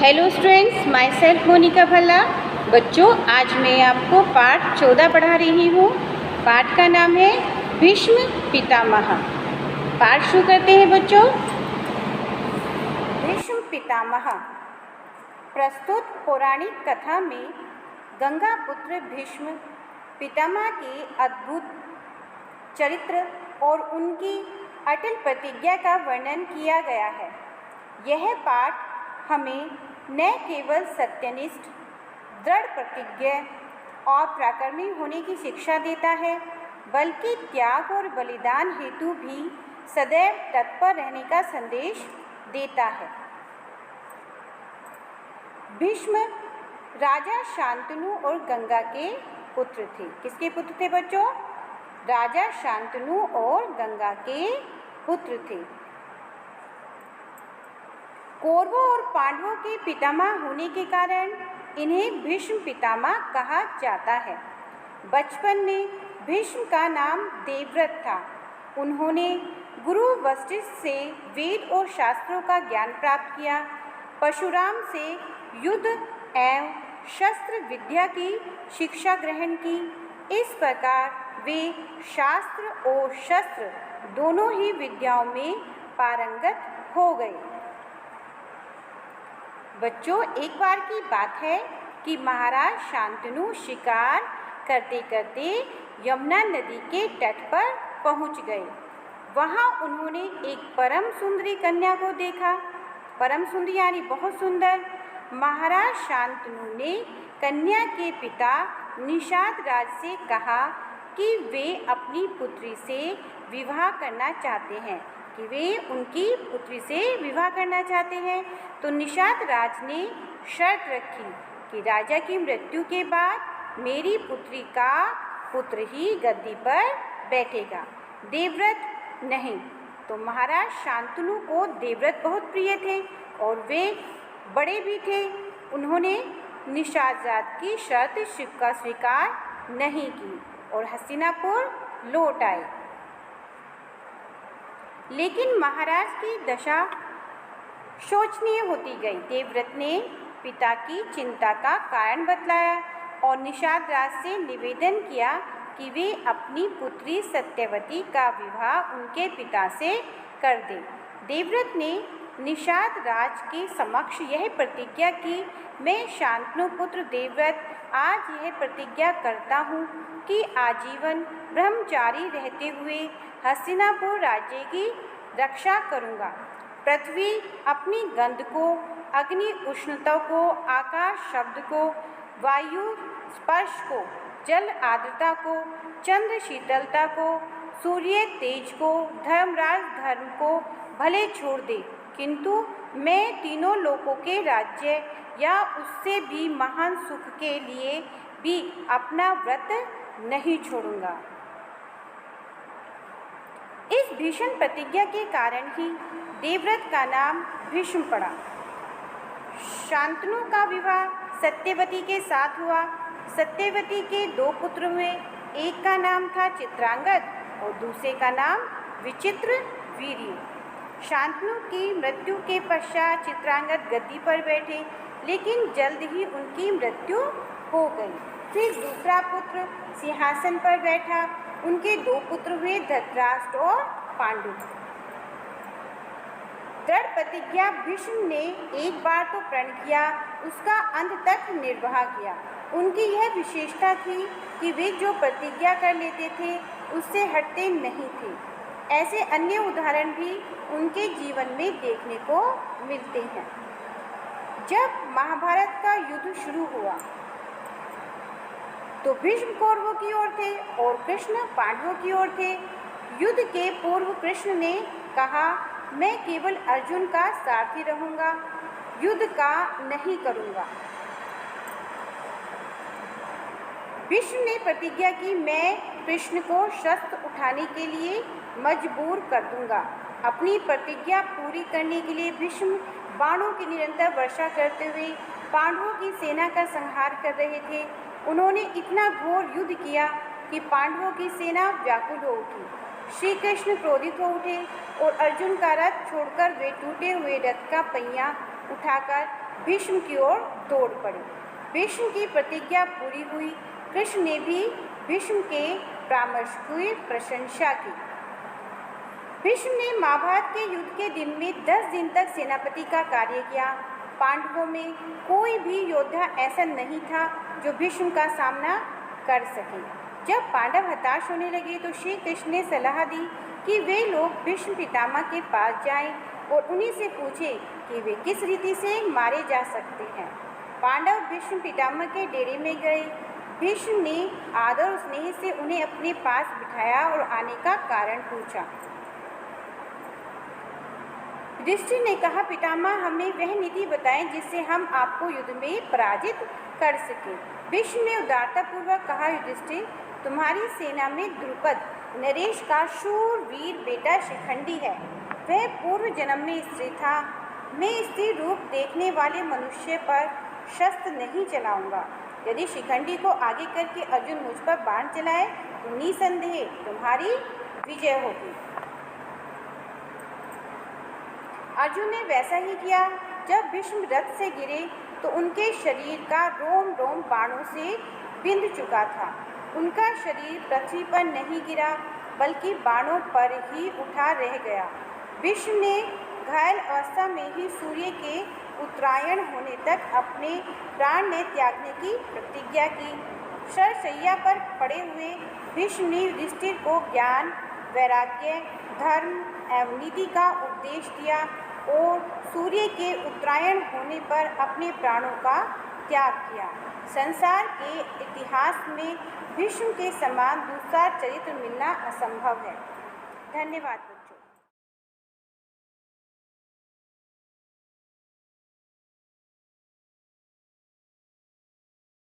Hello students, myself Monika Bhalla. बच्चों, आज मैं आपको पाठ 14 पढ़ा रही हूँ। पाठ का नाम है भीष्म पितामह। पाठ शुरू करते हैं बच्चों। भीष्म पितामह। प्रस्तुत पौराणिक कथा में गंगा पुत्र भीष्म पितामह के अद्भुत चरित्र और उनकी अटल प्रतिज्ञा का वर्णन किया गया है। यह पाठ हमें न केवल सत्यनिष्ठ, दृढ़ प्रतिज्ञ और पराक्रमी होने की शिक्षा देता है, बल्कि त्याग और बलिदान हेतु भी सदैव तत्पर रहने का संदेश देता है। भीष्म राजा शांतनु और गंगा के पुत्र थे। किसके पुत्र थे बच्चों? राजा शांतनु और गंगा के पुत्र थे। कौरवों और पांडवों के पितामह होने के कारण इन्हें भीष्म पितामह कहा जाता है। बचपन में भीष्म का नाम देवव्रत था। उन्होंने गुरु वशिष्ठ से वेद और शास्त्रों का ज्ञान प्राप्त किया। परशुराम से युद्ध एवं शस्त्र विद्या की शिक्षा ग्रहण की। इस प्रकार वे शास्त्र और शस्त्र दोनों ही विद्याओं में पारंगत हो गए। बच्चों, एक बार की बात है कि महाराज शांतनु शिकार करते करते यमुना नदी के तट पर पहुंच गए। वहां उन्होंने एक परम सुंदरी कन्या को देखा। परम सुंदरी यानी बहुत सुंदर। महाराज शांतनु ने कन्या के पिता निषाद राज से कहा कि वे अपनी पुत्री से विवाह करना चाहते हैं तो निषाद राज ने शर्त रखी कि राजा की मृत्यु के बाद मेरी पुत्री का पुत्र ही गद्दी पर बैठेगा, देवव्रत नहीं। तो महाराज शांतनु को देवव्रत बहुत प्रिय थे और वे बड़े भी थे। उन्होंने निषाद राज की शर्त स्वीकार नहीं की और हस्तिनापुर लौट आए। लेकिन महाराज की दशा शोचनीय होती गई। देवव्रत ने पिता की चिंता का कारण बतलाया और निषाद राज से निवेदन किया कि वे अपनी पुत्री सत्यवती का विवाह उनके पिता से कर दें। देवव्रत ने निषाद राज के समक्ष यह प्रतिज्ञा की, मैं शांतनु पुत्र देवव्रत आज यह प्रतिज्ञा करता हूँ कि आजीवन ब्रह्मचारी रहते हुए हस्तिनापुर राज्य की रक्षा करूँगा। पृथ्वी अपनी गंध को, अग्नि उष्णता को, आकाश शब्द को, वायु स्पर्श को, जल आर्द्रता को, चंद्र शीतलता को, सूर्य तेज को, धर्मराज धर्म को भले छोड़ दे, किंतु मैं तीनों लोकों के राज्य या उससे भी महान सुख के लिए भी अपना व्रत नहीं छोड़ूंगा। इस भीषण प्रतिज्ञा के कारण ही देवव्रत का नाम भीष्म पड़ा। शांतनु का विवाह सत्यवती के साथ हुआ। सत्यवती के दो पुत्र हुए। एक का नाम था चित्रांगद और दूसरे का नाम विचित्रवीर्य। शांतनु की मृत्यु के पश्चात चित्रांगद गद्दी पर बैठे, लेकिन जल्द ही उनकी मृत्यु हो गई। फिर दूसरा पुत्र सिंहासन पर बैठा। उनके दो पुत्र हुए, धृतराष्ट्र और पांडु। दृढ़ प्रतिज्ञा भीष्म ने एक बार तो प्रण किया, उसका अंत तक निर्वाह किया। उनकी यह विशेषता थी कि वे जो प्रतिज्ञा कर लेते थे उससे हटते नहीं थे। ऐसे अन्य उदाहरण भी उनके जीवन में देखने को मिलते हैं। जब महाभारत का युद्ध शुरू हुआ तो भीष्म कौरवों की ओर थे और कृष्ण पांडवों की ओर थे। युद्ध के पूर्व कृष्ण ने कहा, मैं केवल अर्जुन का सारथी रहूंगा, युद्ध का नहीं करूंगा। भीष्म ने प्रतिज्ञा की, मैं कृष्ण को शस्त्र उठाने के लिए मजबूर कर दूंगा। अपनी प्रतिज्ञा पूरी करने के लिए भीष्म बाणों की निरंतर वर्षा करते हुए पांडवों की सेना का संहार कर रहे थे। उन्होंने इतना घोर युद्ध किया कि पांडवों की सेना व्याकुल हो उठी। श्री कृष्ण क्रोधित हो उठे और अर्जुन का रथ छोड़कर वे टूटे हुए रथ का पहिया उठाकर भीष्म की ओर दौड़ पड़े। भीष्म की प्रतिज्ञा पूरी हुई। कृष्ण ने भी भीष्म के परामर्श की प्रशंसा की। भीष्म ने महाभारत के युद्ध के दिन में 10 दिन तक सेनापति का कार्य किया। पांडवों में कोई भी योद्धा ऐसा नहीं था जो भीष्म का सामना कर सके। जब पांडव हताश होने लगे तो श्री कृष्ण ने सलाह दी कि वे लोग भीष्म पितामह के पास जाएं और उन्हीं से पूछें कि वे किस रीति से मारे जा सकते हैं। पांडव भीष्म पितामह के डेरे में गए। भीष्म ने आदर और स्नेह से उन्हें अपने पास बिठाया और आने का कारण पूछा। युधिष्ठिर ने कहा, पितामह हमें वह नीति बताएं जिससे हम आपको युद्ध में पराजित कर सकें। भीष्म ने उदारतापूर्वक कहा, युधिष्ठिर तुम्हारी सेना में द्रुपद नरेश का शूरवीर बेटा शिखंडी है। वह पूर्व जन्म में स्त्री था। मैं स्त्री रूप देखने वाले मनुष्य पर शस्त्र नहीं चलाऊंगा। यदि शिखंडी को आगे करके अर्जुन मुझ पर बाण चलाए तो निसंदेह तुम्हारी विजय होगी। अर्जुन ने वैसा ही किया। जब भीष्म रथ से गिरे तो उनके शरीर का रोम रोम बाणों से बिंध चुका था। उनका शरीर पृथ्वी पर नहीं गिरा बल्कि बाणों पर ही उठा रह गया। भीष्म ने घायल अवस्था में ही सूर्य के उत्तरायण होने तक अपने प्राण ने त्यागने की प्रतिज्ञा की। शरशैया पर पड़े हुए भीष्म ने युधिष्ठिर को ज्ञान, वैराग्य, धर्म एवं नीति का उपदेश दिया और सूर्य के उत्तरायण होने पर अपने प्राणों का त्याग किया। संसार के इतिहास में भीष्म के समान दूसरा चरित्र मिलना असंभव है। धन्यवाद।